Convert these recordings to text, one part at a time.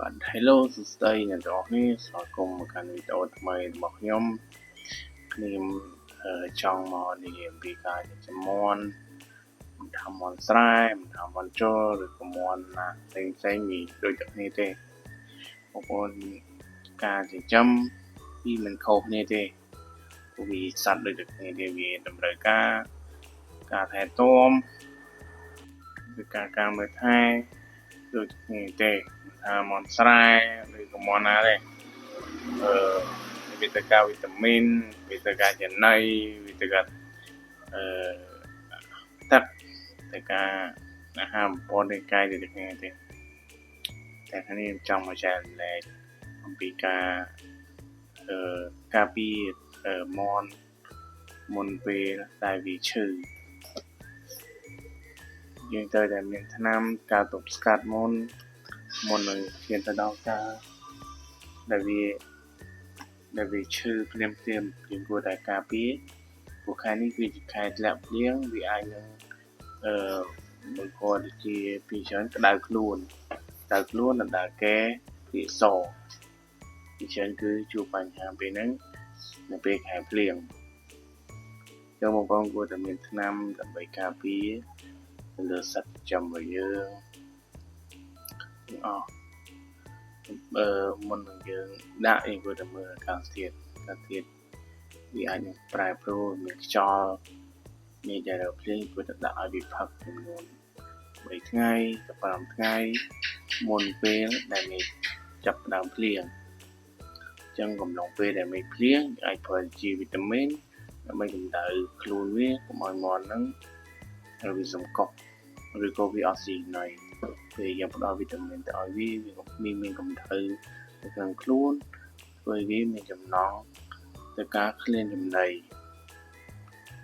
បាទ Hello សួស្តីអ្នកទាំងអស់គ្នាស្វាគមន៍មកកាន់វីដេអូថ្មីរបស់ខ្ញុំចង់មកនិយាយអំពីការចិញ្ចឹមមាន់មិនថាមាន់ស្រែមិនថាមាន់ជលឬក៏មាន់ណាផ្សេងមានដូចតែគ្នាទេបងប្អូនការចិញ្ចឹមពីមិនខុសគ្នាទេព្រោះវាសត្វដូចតែគ្នាទេវាតម្រូវការថែទាំឬការមើលថែដូចគ្នាទេថាមាន់ស្រែឬក៏មាន់ណាទេវាត្រូវការវីតាមីនវាត្រូវការចំណីវាត្រូវការទឹកត្រូវការអាហារបំពេញរាងកាយដូចគ្នាទេតែខ្ញុំចង់មកចែករំលែកអំពីការពារមាន់មុនពេលដែលវាឈឺយើងត្រូវតែមានថ្នាំការទប់ស្កាត់មុននឹងឈានទៅដល់ការដែលវាឈឺភ្លាមយើងគួរតែការពារព្រោះខែនេះគឺជាខែធ្លាក់ភ្លៀងវាអាចនឹងបង្កជាពីច្រើនក្តៅខ្លួននិងដើរកែពីសពីច្រើនគឺជួបបញ្ហាពេលហ្នឹងនៅពេលខែភ្លៀងចឹងបងប្អូនគួរតែមានថ្នាំដើម្បីការពារលើសត្វចិញ្ចឹមរបស់យើងមុននឹងយើងដាក់យើងគួរតែមើលអាកាសធាតុវាអាចនឹងប្រែប្រួលមានខ្យល់មានចរន្តភ្លៀងគួរតែដាក់ឲ្យវាផឹកចំនួន3ថ្ងៃទៅ5ថ្ងៃមុនពេលដែលមេឃចាប់ផ្ដើមភ្លៀងចឹងកំឡុងពេលដែលមេឃភ្លៀងអាចប្រើជាវីតាមីនដើម្បីកម្ដៅខ្លួនវាកុំឲ្យមាន់ហ្នឹងវាសម្កប់ឬក៏វាអត់ស៊ីណៃពេលយើងផ្ដល់វីតាមីនទៅឲ្យវាមានកម្ដៅនៅក្នុងខ្លួនធ្វើឲ្យវាមានចំណង់ទៅការឃ្លានចំណី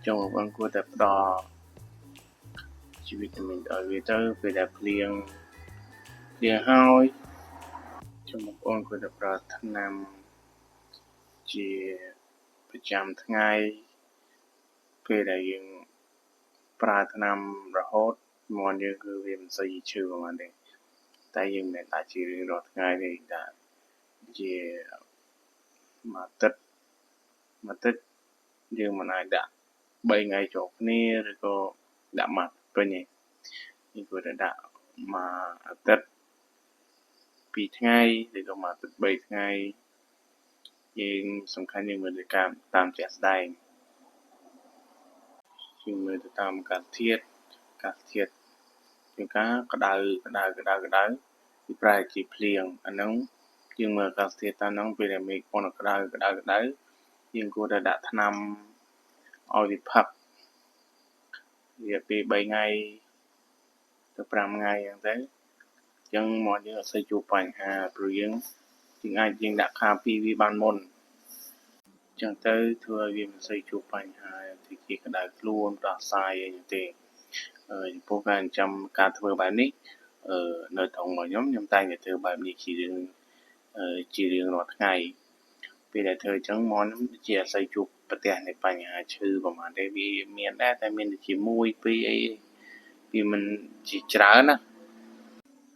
ចុងបងគួរតែផ្ដល់ជាវីតាមីនឲ្យវាទៅពេលដែលភ្លៀងហើយចុងបងគួរតែប្រើថ្នាំជាប្រចាំថ្ងៃពេលដែលយើងប្រើថ្នាំរហូតមាន់យើងគឺវាមិនសូវឈឺប្រហែលទេតែយើងមិនអាចជារៀងរាល់ថ្ងៃទេតែជាមួយអាទិត្យយើងមិនអាចដាក់3ថ្ងៃជាប់គ្នាឬក៏ដាក់មួយពេញទេយើងគួរតែដាក់មួយអាទិត្យ2ថ្ងៃឬក៏មួយអាទិត្យ3ថ្ងៃយើងសំខាន់យើងមើលទៅតាមជាក់ស្ដែងយើងមើលទៅតាមអាកាសធាតុជាការក្តៅវាប្រែជាភ្លៀងអាហ្នឹងយើងមើលអាកាសធាតុតាមហ្នឹងពេលដែលមេឃពណ៌ក្តៅយើងគួរតែដាក់ថ្នាំឲ្យវាផឹករយៈពេល3ថ្ងៃទៅ5ថ្ងៃអញ្ចឹងទៅអញ្ចឹងមាន់យើងអត់សូវជួបបញ្ហាព្រោះយើងអាចដាក់ការពារវាបានមុនអញ្ចឹងទៅធ្វើឲ្យវាមិនសូវជួបបញ្ហាទីជាក្តៅខ្លួនដោះសាយអីទេចំពោះការចិញ្ចឹមការធ្វើបែបនេះនៅត្រង់របស់ខ្ញុំតែងតែធ្វើបែបនេះជារៀងរាល់ថ្ងៃពេលដែលធ្វើអញ្ចឹងមាន់ជាអត់សូវជួបប្រទះនៃបញ្ហាឈឺប្រហែលទេវាមានដែរតែមានជាមួយ2អីវាមិនជាច្រើនណា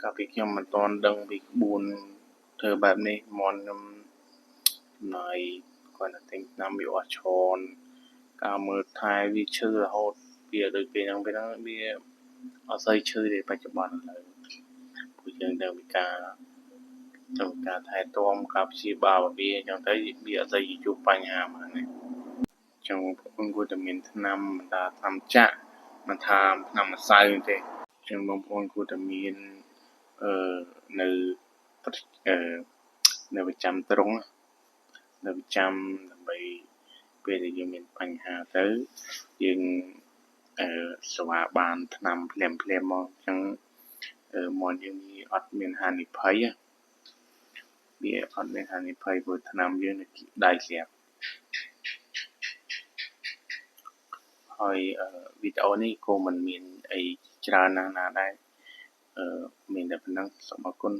កាលពីខ្ញុំមិនទាន់ដឹងពីក្បួនធ្វើបែបនេះមាន់ខ្ញុំចំណាយគាត់តែទិញថ្នាំវាអស់ច្រើនការមើលថែវាឈឺរហូតវាដូចពេលហ្នឹងវាអត់សូវឈឺទេបច្ចុប្បន្នឥឡូវពួកយើងដឹងពីការថែទាំការព្យាបាលរបស់វាអញ្ចឹងទៅវាអត់សូវជួបបញ្ហាហ្នឹងទេអញ្ចឹងបងប្អូនគួរតែមានថ្នាំមិនថាថ្នាំចាក់មិនថាថ្នាំម្សៅទេអញ្ចឹងបងប្អូនគួរតែមាននៅប្រចាំត្រង់នៅប្រចាំដើម្បីពេលដែលយើងមានបញ្ហាទៅយើងស្វាបានថ្នាំភ្លាមមកអញ្ចឹងមាន់យើងអត់មានហានិភ័យព្រោះថ្នាំយើងនៅដៃស្រាប់ហើយវីដេអូនេះក៏មិនមានអីច្រើនណាស់ដែរមានតែប៉ុណ្ណឹងសូមអរគុណ